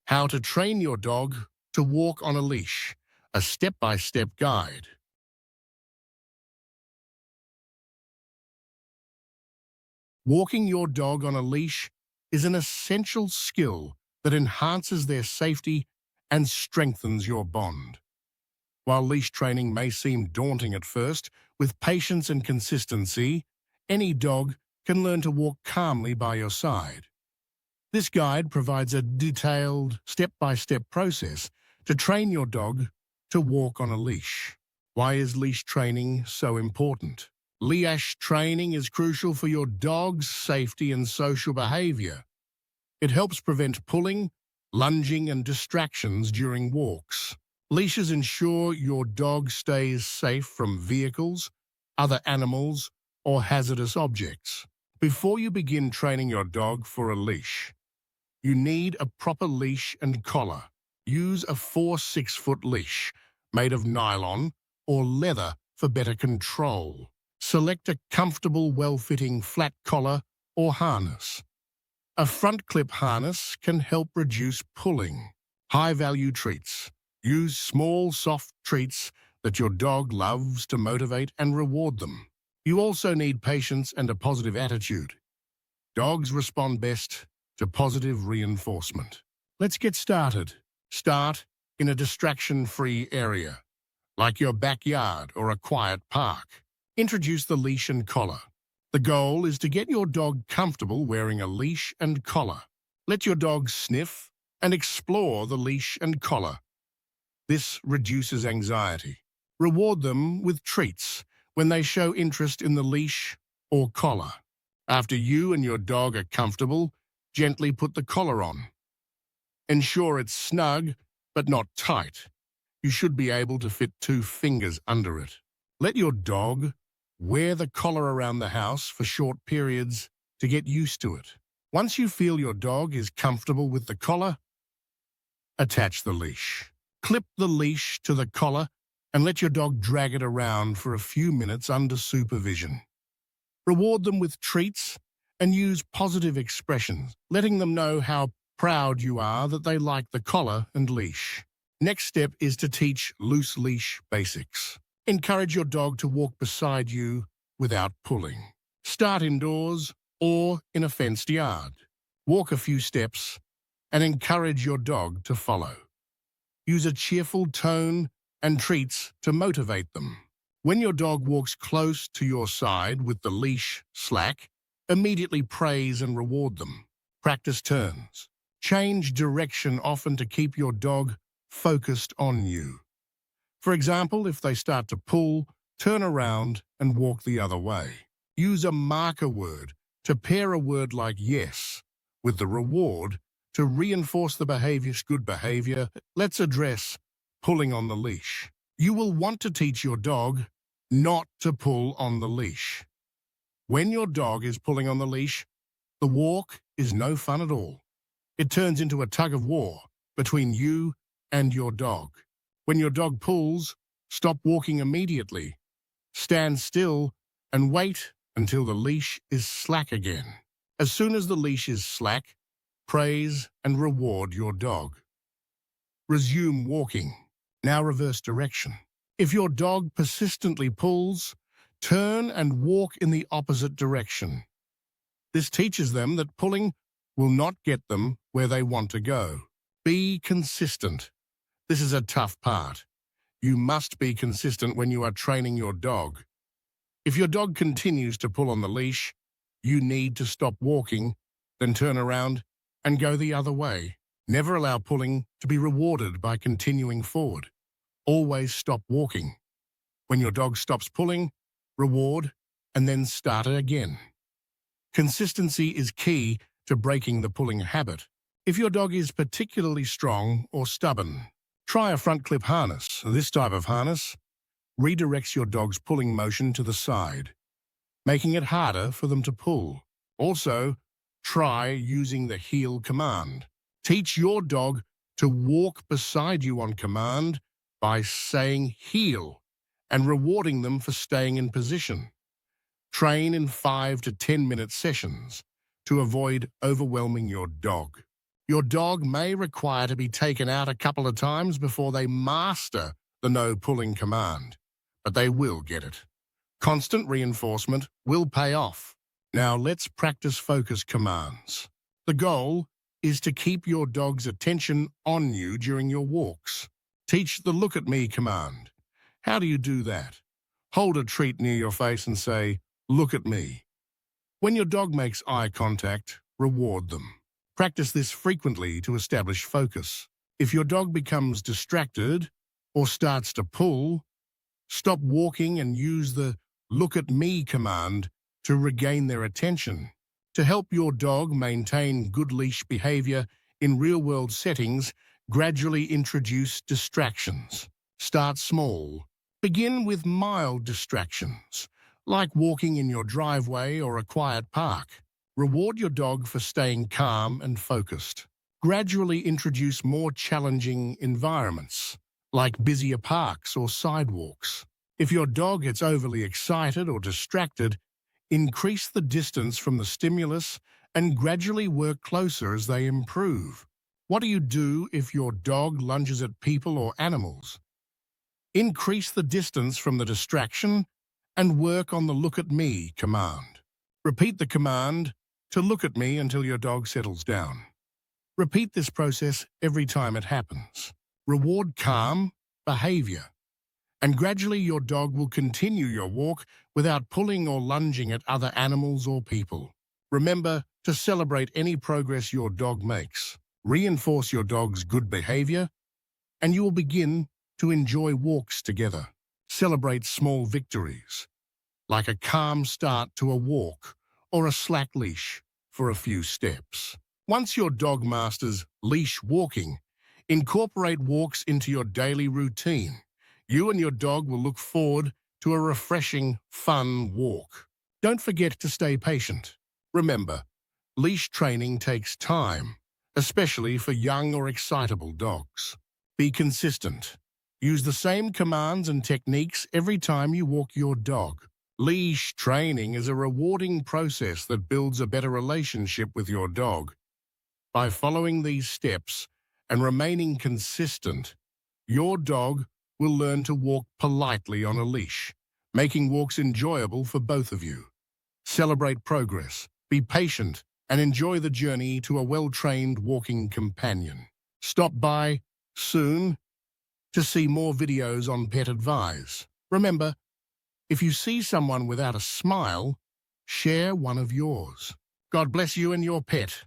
How to train your dog to walk on a leash, a step-by-step guide. Walking your dog on a leash is an essential skill that enhances their safety and strengthens your bond. While leash training may seem daunting at first, with patience and consistency, any dog can learn to walk calmly by your side. This guide provides a detailed, step-by-step process to train your dog to walk on a leash. Why is leash training so important? LEASH training is crucial for your dog's safety and social behavior. It helps prevent pulling, lunging, and distractions during walks. Leashes ensure your dog stays safe from vehicles, other animals, or hazardous objects. Before you begin training your dog for a leash, you need a proper leash and collar. Use a 4-6-foot leash made of nylon or leather for better control. Select a comfortable, well-fitting flat collar or harness. A front clip harness can help reduce pulling. High-value treats. Use small, soft treats that your dog loves to motivate and reward them. You also need patience and a positive attitude. Dogs respond best to positive reinforcement. Let's get started. Start in a distraction-free area, like your backyard or a quiet park. Introduce the leash and collar. The goal is to get your dog comfortable wearing a leash and collar. Let your dog sniff and explore the leash and collar. This reduces anxiety. Reward them with treats when they show interest in the leash or collar. After you and your dog are comfortable, gently put the collar on. Ensure it's snug, but not tight. You should be able to fit 2 fingers under it. Let your dog wear the collar around the house for short periods to get used to it. Once you feel your dog is comfortable with the collar, attach the leash. Clip the leash to the collar and let your dog drag it around for a few minutes under supervision. Reward them with treats and use positive expressions, letting them know how proud you are that they like the collar and leash. Next step is to teach loose leash basics. Encourage your dog to walk beside you without pulling. Start indoors or in a fenced yard. Walk a few steps and encourage your dog to follow. Use a cheerful tone and treats to motivate them. When your dog walks close to your side with the leash slack, immediately praise and reward them. Practice turns. Change direction often to keep your dog focused on you. For example, if they start to pull, turn around and walk the other way. Use a marker word to pair a word like yes with the reward to reinforce the behavior's good behavior. Let's address pulling on the leash. You will want to teach your dog not to pull on the leash. When your dog is pulling on the leash, the walk is no fun at all. It turns into a tug of war between you and your dog. When your dog pulls, stop walking immediately. Stand still and wait until the leash is slack again. As soon as the leash is slack, praise and reward your dog. Resume walking. Now reverse direction. If your dog persistently pulls, turn and walk in the opposite direction. This teaches them that pulling will not get them where they want to go. Be consistent. This is a tough part. You must be consistent when you are training your dog. If your dog continues to pull on the leash, you need to stop walking, then turn around and go the other way. Never allow pulling to be rewarded by continuing forward. Always stop walking. When your dog stops pulling, reward and then start it again. Consistency is key to breaking the pulling habit. If your dog is particularly strong or stubborn, try a front clip harness. This type of harness redirects your dog's pulling motion to the side, making it harder for them to pull. Also, try using the heel command. Teach your dog to walk beside you on command by saying heel and rewarding them for staying in position. Train in 5 to 10 minute sessions to avoid overwhelming your dog. Your dog may require to be taken out a couple of times before they master the no-pulling command, but they will get it. Constant reinforcement will pay off. Now let's practice focus commands. The goal is to keep your dog's attention on you during your walks. Teach the look at me command. How do you do that? Hold a treat near your face and say, look at me. When your dog makes eye contact, reward them. Practice this frequently to establish focus. If your dog becomes distracted or starts to pull, stop walking and use the look at me command to regain their attention. To help your dog maintain good leash behavior in real-world settings, gradually introduce distractions. Start small. Begin with mild distractions, like walking in your driveway or a quiet park. Reward your dog for staying calm and focused. Gradually introduce more challenging environments, like busier parks or sidewalks. If your dog gets overly excited or distracted, increase the distance from the stimulus and gradually work closer as they improve. What do you do if your dog lunges at people or animals? Increase the distance from the distraction and work on the look at me command. Repeat the command to look at me until your dog settles down. Repeat this process every time it happens. Reward calm behavior, and gradually your dog will continue your walk without pulling or lunging at other animals or people. Remember to celebrate any progress your dog makes. Reinforce your dog's good behavior, and you will begin to enjoy walks together. Celebrate small victories, like a calm start to a walk or a slack leash for a few steps. Once your dog masters leash walking, incorporate walks into your daily routine. You and your dog will look forward to a refreshing, fun walk. Don't forget to stay patient. Remember, leash training takes time, especially for young or excitable dogs. Be consistent. Use the same commands and techniques every time you walk your dog. Leash training is a rewarding process that builds a better relationship with your dog. By following these steps and remaining consistent, your dog will learn to walk politely on a leash, making walks enjoyable for both of you. Celebrate progress, be patient, and enjoy the journey to a well-trained walking companion. Stop by soon to see more videos on pet advice. Remember, if you see someone without a smile, share one of yours. God bless you and your pet.